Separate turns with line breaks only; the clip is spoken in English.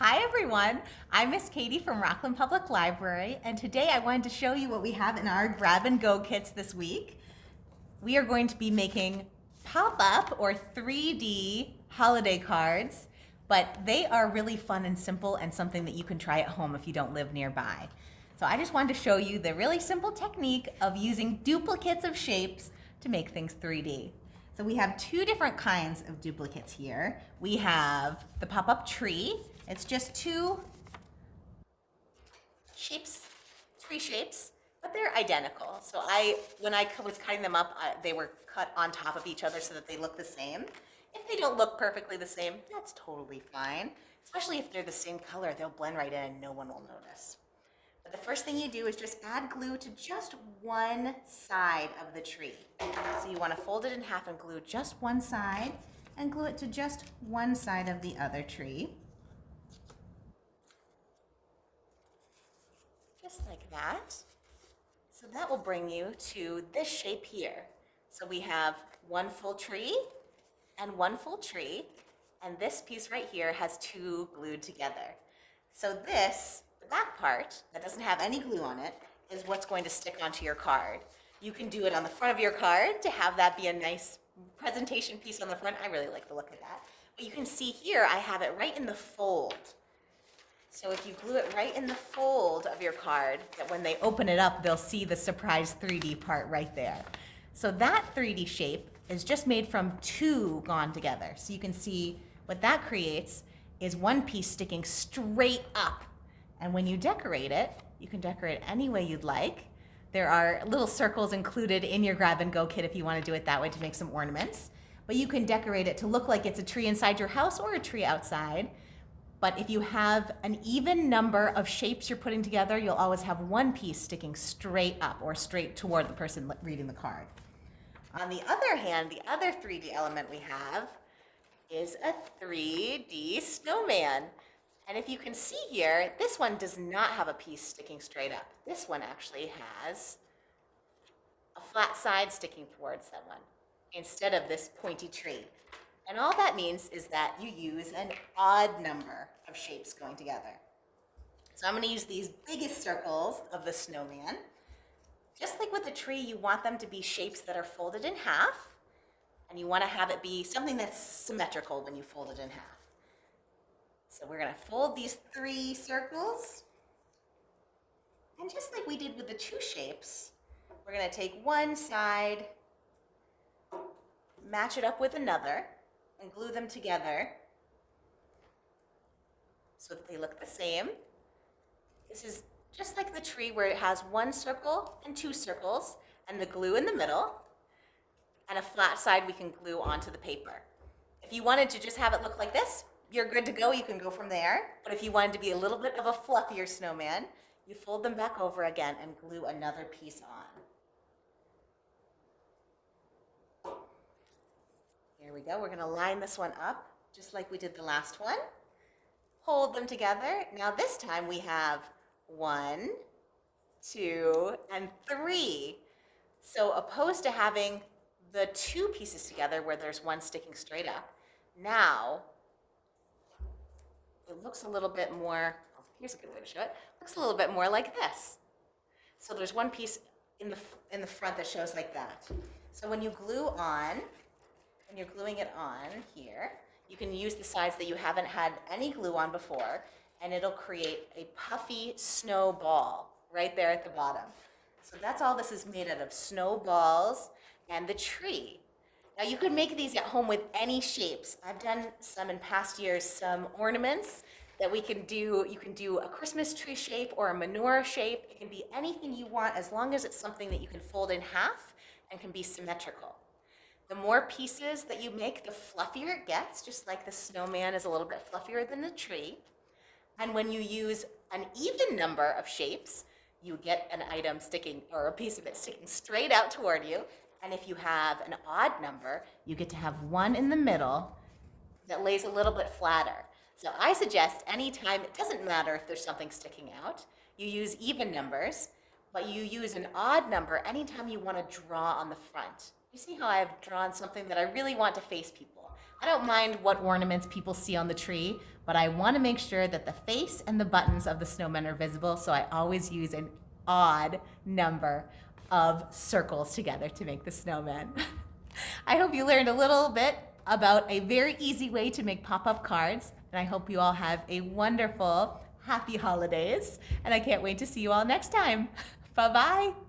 Hi everyone, I'm Miss Katie from Rockland Public Library, and today I wanted to show you what we have in our grab and go kits this week. We are going to be making pop-up or 3D holiday cards, but they are really fun and simple and something that you can try at home if you don't live nearby. So I just wanted to show you the really simple technique of using duplicates of shapes to make things 3D. So we have two different kinds of duplicates here. We have the pop-up tree. It's just two shapes, tree shapes, but they're identical. So when I was cutting them up, they were cut on top of each other so that they look the same. If they don't look perfectly the same, that's totally fine. Especially if they're the same color, they'll blend right in and no one will notice. But the first thing you do is just add glue to just one side of the tree. So you want to fold it in half and glue just one side and glue it to just one side of the other tree. Just like that. So that will bring you to this shape here. So we have one full tree and one full tree, and this piece right here has two glued together. So this, the back part that doesn't have any glue on it, is what's going to stick onto your card. You can do it on the front of your card to have that be a nice presentation piece on the front. I really like the look of that. But you can see here, I have it right in the fold. So if you glue it right in the fold of your card, that when they open it up, they'll see the surprise 3D part right there. So that 3D shape is just made from two gone together. So you can see what that creates is one piece sticking straight up. And when you decorate it, you can decorate it any way you'd like. There are little circles included in your grab and go kit if you want to do it that way to make some ornaments. But you can decorate it to look like it's a tree inside your house or a tree outside. But if you have an even number of shapes you're putting together, you'll always have one piece sticking straight up or straight toward the person reading the card. On the other hand, the other 3D element we have is a 3D snowman. And if you can see here, this one does not have a piece sticking straight up. This one actually has a flat side sticking towards that one instead of this pointy tree. And all that means is that you use an odd number of shapes going together. So I'm going to use these biggest circles of the snowman. Just like with the tree, you want them to be shapes that are folded in half, and you want to have it be something that's symmetrical when you fold it in half. So we're going to fold these three circles, and just like we did with the two shapes, we're going to take one side, match it up with another, and glue them together so that they look the same. This is just like the tree where it has one circle and two circles and the glue in the middle and a flat side we can glue onto the paper. If you wanted to just have it look like this, you're good to go. You can go from there. But if you wanted to be a little bit of a fluffier snowman, you fold them back over again and glue another piece on. Here we go. We're going to line this one up just like we did the last one. Hold them together. Now this time we have 1, 2, and 3. So opposed to having the two pieces together where there's one sticking straight up, now it looks a little bit more, here's a good way to show it, looks a little bit more like this. So there's one piece in the front that shows like that. So when you glue on, when you're gluing it on here, you can use the sides that you haven't had any glue on before, and it'll create a puffy snowball right there at the bottom. So that's all this is made out of, snowballs and the tree. Now you could make these at home with any shapes. I've done some in past years, some ornaments that we can do. You can do a Christmas tree shape or a menorah shape. It can be anything you want as long as it's something that you can fold in half and can be symmetrical. The more pieces that you make, the fluffier it gets, just like the snowman is a little bit fluffier than the tree. And when you use an even number of shapes, you get an item sticking, or a piece of it sticking straight out toward you. And if you have an odd number, you get to have one in the middle that lays a little bit flatter. So I suggest anytime, it doesn't matter if there's something sticking out, you use even numbers, but you use an odd number anytime you want to draw on the front. You see how I've drawn something that I really want to face people? I don't mind what ornaments people see on the tree, but I want to make sure that the face and the buttons of the snowman are visible, so I always use an odd number of circles together to make the snowman. I hope you learned a little bit about a very easy way to make pop-up cards, and I hope you all have a wonderful, happy holidays, and I can't wait to see you all next time. Bye-bye.